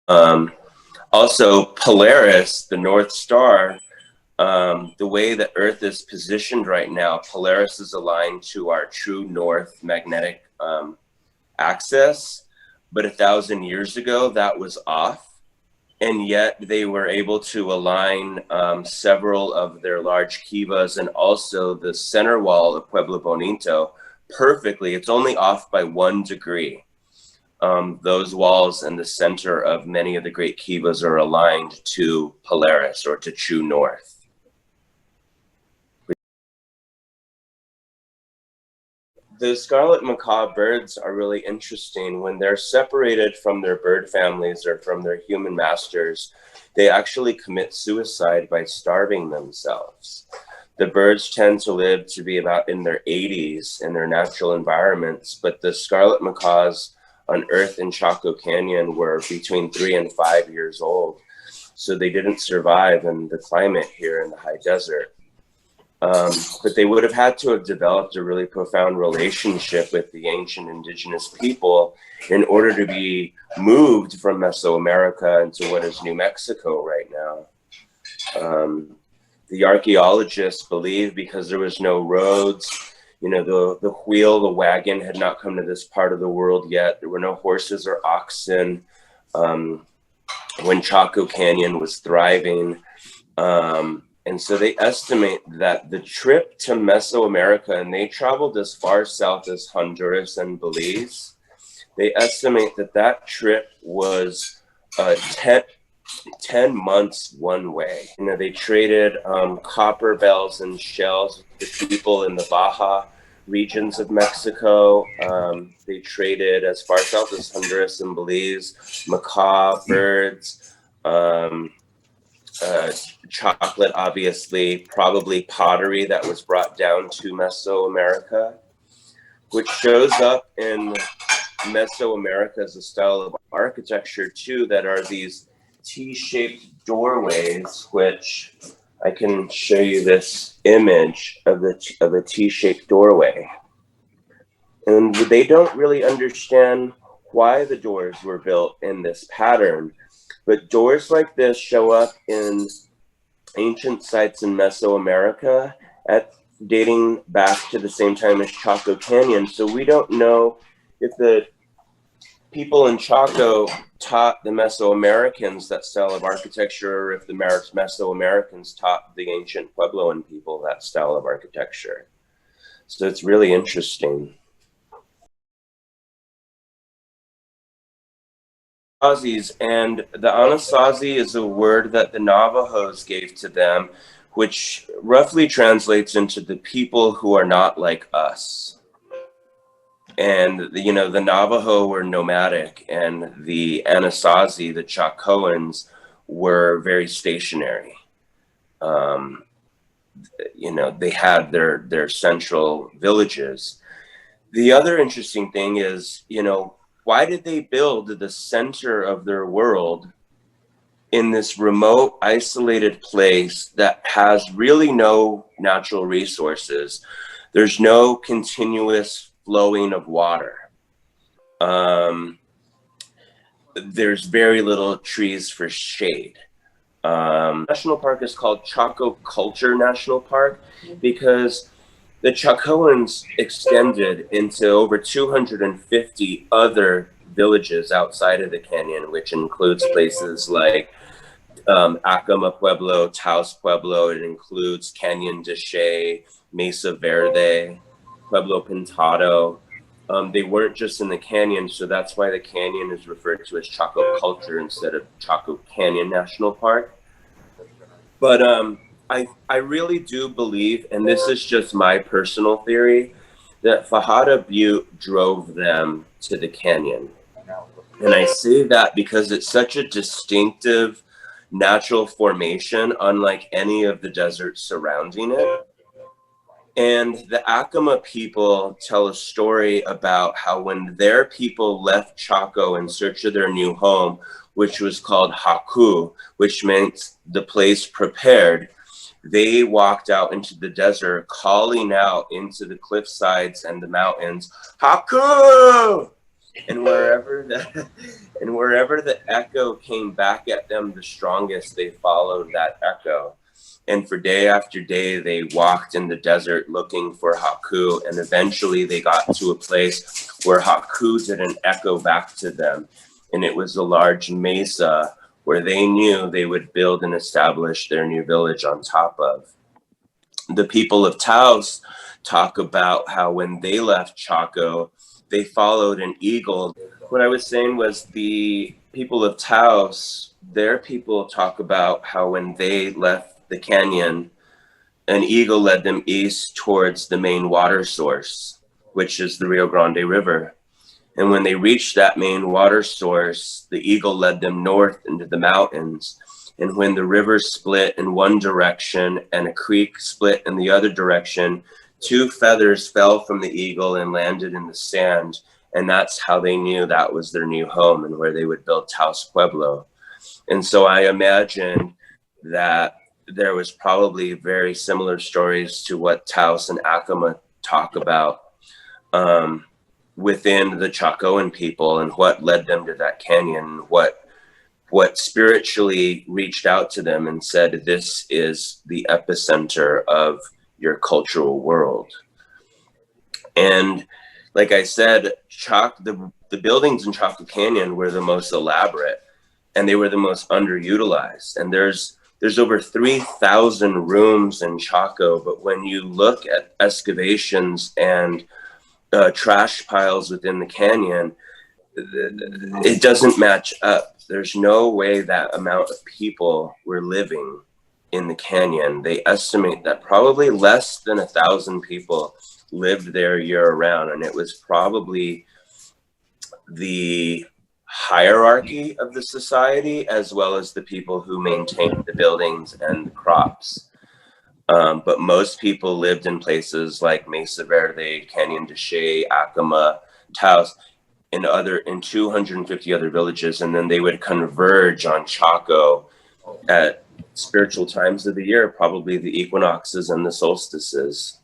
Um, Also, Polaris, the North Star, the way the Earth is positioned right now, Polaris is aligned to our true north magnetic axis. But 1,000 years ago, that was off. And yet they were able to align several of their large kivas and also the center wall of Pueblo Bonito perfectly. It's only off by 1 degree. Those walls and the center of many of the great kivas are aligned to Polaris or to true north. The scarlet macaw birds are really interesting. When they're separated from their bird families or from their human masters, they actually commit suicide by starving themselves. The birds tend to live to be about in their 80s in their natural environments, but the scarlet macaws on Earth in Chaco Canyon were between 3 and 5 years old. So they didn't survive in the climate here in the high desert. But they would have had to have developed a really profound relationship with the ancient indigenous people in order to be moved from Mesoamerica into what is New Mexico right now. The archaeologists believe because there was no roads, the wheel, the wagon had not come to this part of the world yet. There were no horses or oxen when Chaco Canyon was thriving. And so they estimate that the trip to Mesoamerica, and they traveled as far south as Honduras and Belize, they estimate that that trip was 10 months one way. They traded copper bells and shells with the people in the Baja regions of Mexico. They traded as far south as Honduras and Belize, macaw, birds, chocolate, obviously, probably pottery that was brought down to Mesoamerica, which shows up in Mesoamerica as a style of architecture too, that are these T-shaped doorways, which I can show you this image of a T-shaped doorway. And they don't really understand why the doors were built in this pattern, but doors like this show up in ancient sites in Mesoamerica dating back to the same time as Chaco Canyon. So we don't know if the people in Chaco taught the Mesoamericans that style of architecture, or if the Mesoamericans taught the ancient Puebloan people that style of architecture. So it's really interesting. And the Anasazi is a word that the Navajos gave to them, which roughly translates into the people who are not like us. And the Navajo were nomadic, and the Anasazi, the Chacoans, were very stationary. Um, they had their central villages. The other interesting thing is, why did they build the center of their world in this remote, isolated place that has really no natural resources? There's no continuous flowing of water. There's very little trees for shade. National park is called Chaco Culture National Park because the Chacoans extended into over 250 other villages outside of the canyon, which includes places like Acoma Pueblo, Taos Pueblo. It includes Canyon de Che, Mesa Verde, Pueblo Pintado. They weren't just in the canyon, so that's why the canyon is referred to as Chaco Culture instead of Chaco Canyon National Park. But I really do believe, and this is just my personal theory, that Fajada Butte drove them to the canyon. And I say that because it's such a distinctive natural formation, unlike any of the deserts surrounding it. And the Acoma people tell a story about how when their people left Chaco in search of their new home, which was called Haku, which meant the place prepared, they walked out into the desert, calling out into the cliff sides and the mountains, Haku! And wherever the and wherever the echo came back at them the strongest, they followed that echo. And for day after day, they walked in the desert looking for Haku. And eventually they got to a place where Haku didn't echo back to them. And it was a large mesa where they knew they would build and establish their new village on top of. The people of Taos talk about how when they left Chaco, they followed an eagle. What I was saying was the people of Taos, their people talk about how when they left the canyon, an eagle led them east towards the main water source, which is the Rio Grande River. And when they reached that main water source, the eagle led them north into the mountains. And when the river split in one direction and a creek split in the other direction, two feathers fell from the eagle and landed in the sand. And that's how they knew that was their new home and where they would build Taos Pueblo. And so I imagine that there was probably very similar stories to what Taos and Acoma talk about within the Chacoan people, and what led them to that canyon, what spiritually reached out to them and said, this is the epicenter of your cultural world. And like I said, the buildings in Chaco Canyon were the most elaborate, and they were the most underutilized. And there's over 3,000 rooms in Chaco, but when you look at excavations and trash piles within the canyon, it doesn't match up. There's no way that amount of people were living in the canyon. They estimate that probably less than 1,000 people lived there year round, and it was probably the hierarchy of the society as well as the people who maintained the buildings and the crops. But most people lived in places like Mesa Verde, Canyon de Chelly, Acoma, Taos, in 250 other villages, and then they would converge on Chaco at spiritual times of the year, probably the equinoxes and the solstices.